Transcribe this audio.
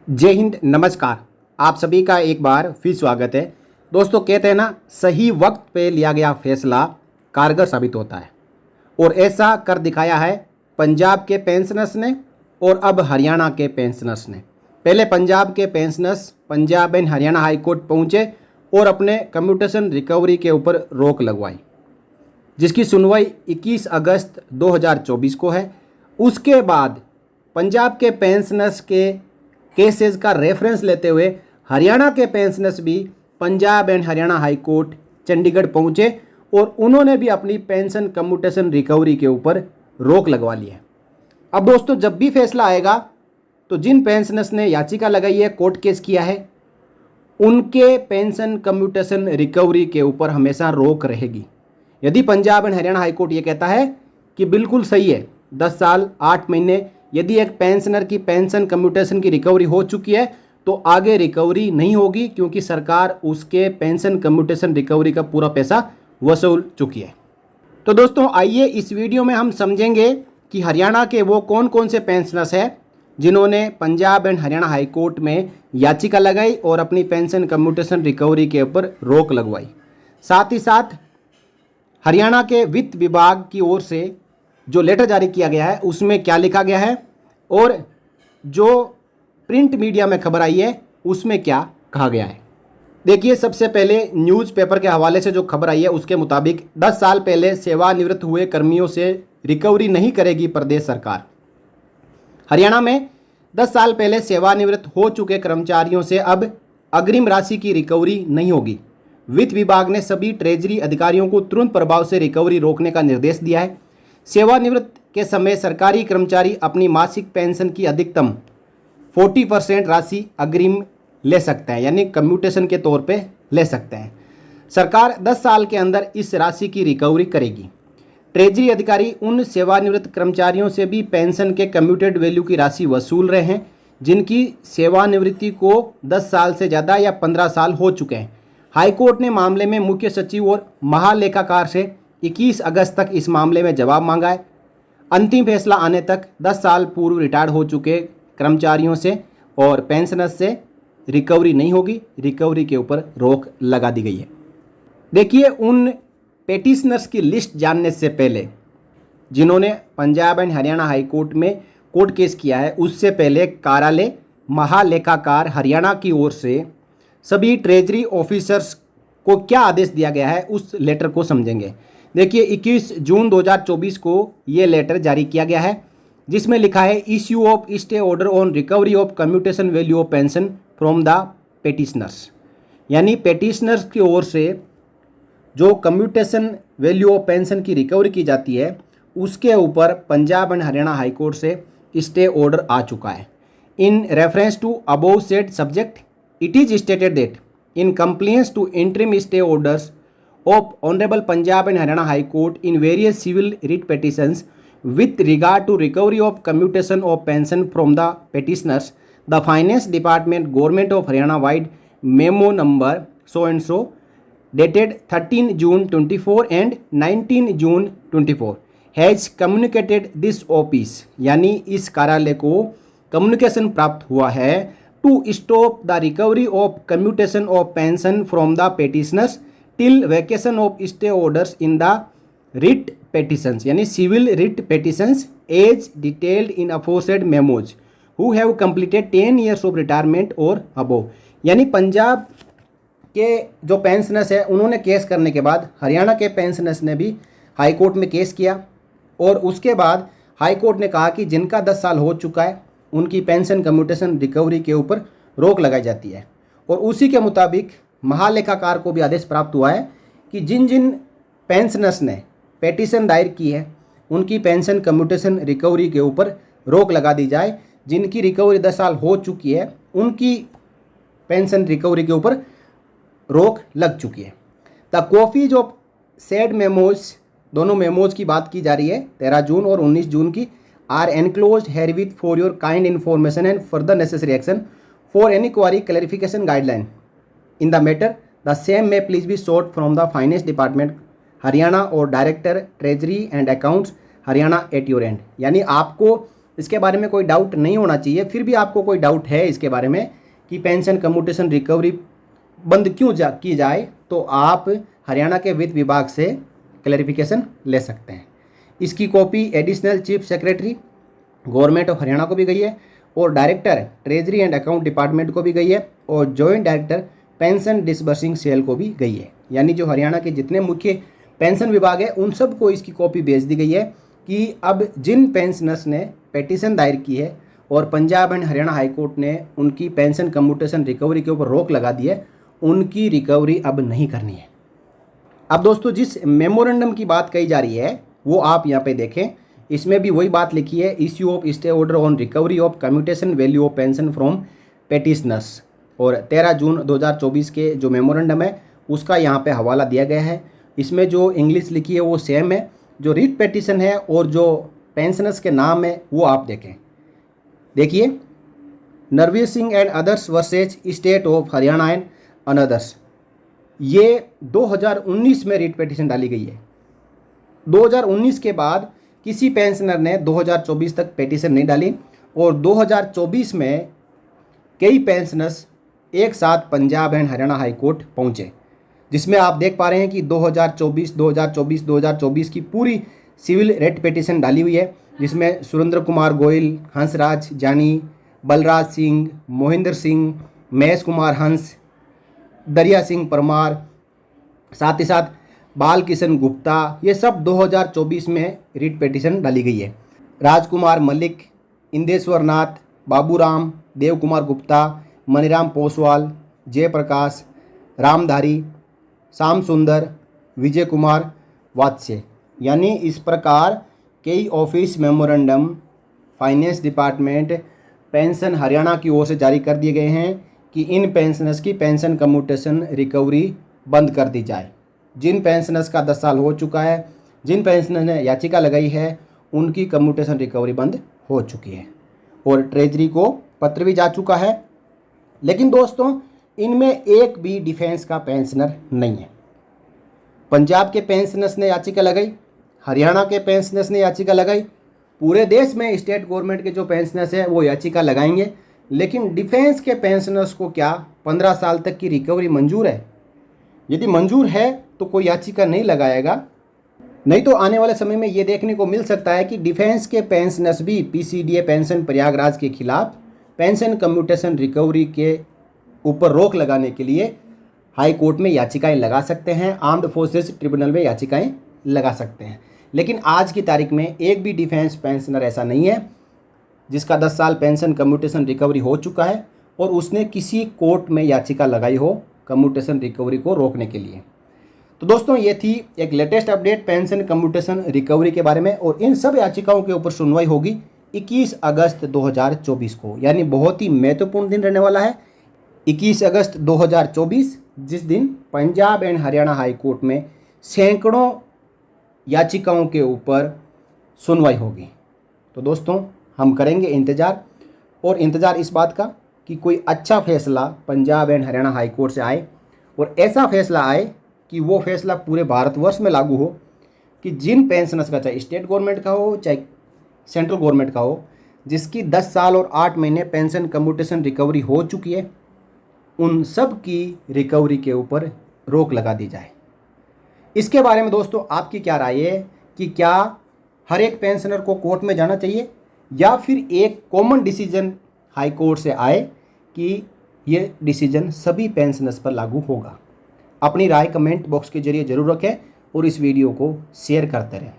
जय हिंद, नमस्कार। आप सभी का एक बार फिर स्वागत है। दोस्तों, कहते हैं ना, सही वक्त पे लिया गया फैसला कारगर साबित होता है और ऐसा कर दिखाया है पंजाब के पेंशनर्स ने और अब हरियाणा के पेंशनर्स ने। पहले पंजाब के pensioners Punjab and Haryana high court पहुंचे और अपने कम्यूटेशन रिकवरी के ऊपर रोक लगवाई, जिसकी सुनवाई 21 अगस्त 2024 को है। उसके बाद पंजाब के पेंशनर्स के केसेस का रेफरेंस लेते हुए हरियाणा के पेंशनर्स भी Punjab and Haryana high court Chandigarh पहुंचे और उन्होंने भी अपनी पेंशन कम्यूटेशन रिकवरी के ऊपर रोक लगवा ली है। अब दोस्तों, जब भी फैसला आएगा तो जिन पेंशनर्स ने याचिका लगाई है, कोर्ट केस किया है, उनके पेंशन कम्यूटेशन रिकवरी के ऊपर हमेशा रोक रहेगी। यदि Punjab and Haryana high court ये कहता है कि बिल्कुल सही है, 10 साल 8 महीने यदि एक पेंशनर की पेंशन कम्यूटेशन की रिकवरी हो चुकी है तो आगे रिकवरी नहीं होगी, क्योंकि सरकार उसके पेंशन कम्यूटेशन रिकवरी का पूरा पैसा वसूल चुकी है। तो दोस्तों, आइए इस वीडियो में हम समझेंगे कि हरियाणा के वो कौन कौन से पेंशनर्स हैं जिन्होंने Punjab and Haryana high court में याचिका लगाई और अपनी पेंशन कम्यूटेशन रिकवरी के ऊपर रोक लगवाई। साथ ही साथ हरियाणा के वित्त विभाग की ओर से जो लेटर जारी किया गया है उसमें क्या लिखा गया है और जो प्रिंट मीडिया में खबर आई है उसमें क्या कहा गया है। देखिए, सबसे पहले न्यूज़पेपर के हवाले से जो खबर आई है उसके मुताबिक 10 साल पहले सेवानिवृत्त हुए कर्मियों से रिकवरी नहीं करेगी प्रदेश सरकार। हरियाणा में 10 साल पहले सेवानिवृत्त हो चुके कर्मचारियों से अब अग्रिम राशि की रिकवरी नहीं होगी। वित्त विभाग ने सभी ट्रेजरी अधिकारियों को तुरंत प्रभाव से रिकवरी रोकने का निर्देश दिया है। सेवानिवृत्त के समय सरकारी कर्मचारी अपनी मासिक पेंशन की अधिकतम 40% राशि अग्रिम ले सकते हैं, यानी कम्यूटेशन के तौर पे ले सकते हैं। सरकार 10 साल के अंदर इस राशि की रिकवरी करेगी। ट्रेजरी अधिकारी उन सेवानिवृत्त कर्मचारियों से भी पेंशन के कम्यूटेड वैल्यू की राशि वसूल रहे हैं जिनकी सेवानिवृत्ति को 10 साल से ज़्यादा या 15 साल हो चुके हैं। हाईकोर्ट ने मामले में मुख्य सचिव और महालेखाकार से 21 अगस्त तक इस मामले में जवाब मांगा है। अंतिम फैसला आने तक 10 साल पूर्व रिटायर्ड हो चुके कर्मचारियों से और पेंशनर्स से रिकवरी नहीं होगी, रिकवरी के ऊपर रोक लगा दी गई है। देखिए, उन पेटिशनर्स की लिस्ट जानने से पहले जिन्होंने Punjab and Haryana high court में कोर्ट केस किया है, उससे पहले कार्यालय महालेखाकार हरियाणा की ओर से सभी ट्रेजरी ऑफिसर्स को क्या आदेश दिया गया है उस लेटर को समझेंगे। देखिए, 21 जून 2024 को ये लेटर जारी किया गया है जिसमें लिखा है issue of stay order on recovery of commutation value of pension from the petitioners, यानी पेटिशनर्स की ओर से जो कम्यूटेशन वैल्यू ऑफ पेंशन की रिकवरी की जाती है उसके ऊपर Punjab and Haryana high court से स्टे ऑर्डर आ चुका है। In reference to above said subject, it is stated that in compliance to interim stay orders of Honorable Punjab and Haryana High Court in various civil writ petitions with regard to recovery of commutation of pension from the petitioners, the Finance Department, Government of Haryana wide memo number so and so dated 13 June 24 and 19 June 24 has communicated this office, यानी इस कार्यालय को communication प्राप्त हुआ है to stop the recovery of commutation of pension from the petitioners till vacation of stay orders in the writ petitions, यानी civil writ petitions as detailed in aforesaid memos who have completed 10 years of retirement or above। यानी पंजाब के जो pensioners है उन्होंने case करने के बाद हरियाणा के पेंशनर्स ने भी हाई कोर्ट में केस किया और उसके बाद हाई कोर्ट ने कहा कि जिनका 10 साल हो चुका है उनकी पेंशन कम्यूटेशन रिकवरी के ऊपर रोक लगाई जाती है। और उसी के मुताबिक महालेखाकार को भी आदेश प्राप्त हुआ है कि जिन जिन पेंशनर्स ने पेटिशन दायर की है उनकी पेंशन कम्यूटेशन रिकवरी के ऊपर रोक लगा दी जाए। जिनकी रिकवरी 10 साल हो चुकी है उनकी पेंशन रिकवरी के ऊपर रोक लग चुकी है। The copies of said memos, दोनों मेमोज की बात की जा रही है 13 जून और 19 जून की, are enclosed herewith for your kind information and further necessary action for any query clarification guideline in the matter. The same may please be sought from the Finance Department Haryana or Director Treasury and Accounts Haryana at your end। यानी आपको इसके बारे में कोई doubt नहीं होना चाहिए। फिर भी आपको कोई डाउट है इसके बारे में कि पेंशन कम्यूटेशन रिकवरी बंद क्यों की जाए, तो आप हरियाणा के वित्त विभाग से क्लैरिफिकेशन ले सकते हैं। इसकी copy additional chief secretary government of Haryana को भी गई है और director treasury and account department को भी गई है और joint director pension disbursing cell को भी गई है। यानी जो हरियाणा के जितने मुख्य पेंशन विभाग है उन सबको इसकी कॉपी भेज दी गई है कि अब जिन पेंशनर्स ने पिटीशन दायर की है और पंजाब एंड हरियाणा हाईकोर्ट ने उनकी पेंशन कम्यूटेशन रिकवरी के ऊपर रोक लगा दी है, उनकी रिकवरी अब नहीं करनी है। अब दोस्तों जिस मेमोरेंडम की बात कही जा रही है वो आप यहाँ पे देखें, इसमें भी वही बात लिखी है, issue of stay order on recovery of commutation value of pension from petitioners. और 13 जून 2024 के जो मेमोरेंडम है उसका यहाँ पे हवाला दिया गया है। इसमें जो इंग्लिश लिखी है वो सेम है, जो रिट पेटिशन है और जो पेंशनर्स के नाम है वो आप देखें। देखिए, Narvir Singh and others versus state of Haryana and another, ये 2019 में रिट पेटिशन डाली गई है। 2019 के बाद किसी पेंशनर ने 2024 तक पेटिशन नहीं डाली और 2024 में कई पेंशनर्स एक साथ Punjab and Haryana high court पहुंचे, जिसमें आप देख पा रहे हैं कि 2024 की पूरी सिविल रेट पेटिशन डाली हुई है, जिसमें सुरेंद्र कुमार गोयल, हंसराज जानी, बलराज सिंह, मोहिंदर सिंह, महेश कुमार हंस, दरिया सिंह परमार, साथ ही साथ बाल किशन गुप्ता, ये सब 2024 में रिट पेटिशन डाली गई है। राजकुमार मलिक, इंदेश्वर नाथ, बाबूराम, देव कुमार गुप्ता, मनीराम पोसवाल, जयप्रकाश, रामधारी, श्याम सुंदर, विजय कुमार वात्स्य, यानी इस प्रकार कई office memorandum finance department pension Haryana की ओर से जारी कर दिए गए हैं कि इन पेंशनर्स की पेंशन कम्यूटेशन रिकवरी बंद कर दी जाए। जिन पेंशनर्स का 10 साल हो चुका है, जिन पेंशनर ने याचिका लगाई है, उनकी कम्यूटेशन रिकवरी बंद हो चुकी है और ट्रेजरी को पत्र भी जा चुका है। लेकिन दोस्तों इनमें एक भी डिफेंस का पेंशनर नहीं है। पंजाब के पेंशनर्स ने याचिका लगाई, हरियाणा के पेंशनर्स ने याचिका लगाई, पूरे देश में स्टेट गवर्नमेंट के जो पेंशनर्स हैं वो याचिका लगाएंगे, लेकिन डिफेंस के पेंशनर्स को क्या 15 साल तक की रिकवरी मंजूर है? यदि मंजूर है तो कोई याचिका नहीं लगाएगा, नहीं तो आने वाले समय में ये देखने को मिल सकता है कि डिफेंस के पेंशनर्स भी पीसीडीए पेंशन प्रयागराज के खिलाफ पेंशन कम्यूटेशन रिकवरी के ऊपर रोक लगाने के लिए हाई कोर्ट में याचिकाएं लगा सकते हैं, आर्म्ड फोर्सेस ट्रिब्यूनल में याचिकाएं लगा सकते हैं। लेकिन आज की तारीख में एक भी डिफेंस पेंशनर ऐसा नहीं है जिसका 10 साल पेंशन कम्यूटेशन रिकवरी हो चुका है और उसने किसी कोर्ट में याचिका लगाई हो कम्यूटेशन रिकवरी को रोकने के लिए। तो दोस्तों ये थी एक latest update pension commutation recovery के बारे में, और इन सब याचिकाओं के ऊपर सुनवाई होगी 21 अगस्त 2024 को, यानी बहुत ही महत्वपूर्ण दिन रहने वाला है 21 अगस्त 2024, जिस दिन Punjab and Haryana high court में सैकड़ों याचिकाओं के ऊपर सुनवाई होगी। तो दोस्तों हम करेंगे इंतज़ार, और इंतज़ार इस बात का कि कोई अच्छा फैसला Punjab and Haryana high court से आए और ऐसा फैसला आए कि वो फैसला पूरे भारतवर्ष में लागू हो कि जिन पेंशनर्स का, चाहे स्टेट गवर्नमेंट का हो चाहे सेंट्रल गवर्नमेंट का हो, जिसकी 10 साल और 8 महीने पेंशन कम्यूटेशन रिकवरी हो चुकी है, उन सब की रिकवरी के ऊपर रोक लगा दी जाए। इसके बारे में दोस्तों आपकी क्या राय है कि क्या हर एक पेंशनर को कोर्ट में जाना चाहिए या फिर एक कॉमन डिसीजन हाई कोर्ट से आए कि ये डिसीजन सभी पेंशनर्स पर लागू होगा? अपनी राय कमेंट बॉक्स के जरिए ज़रूर रखें और इस वीडियो को शेयर करते रहें।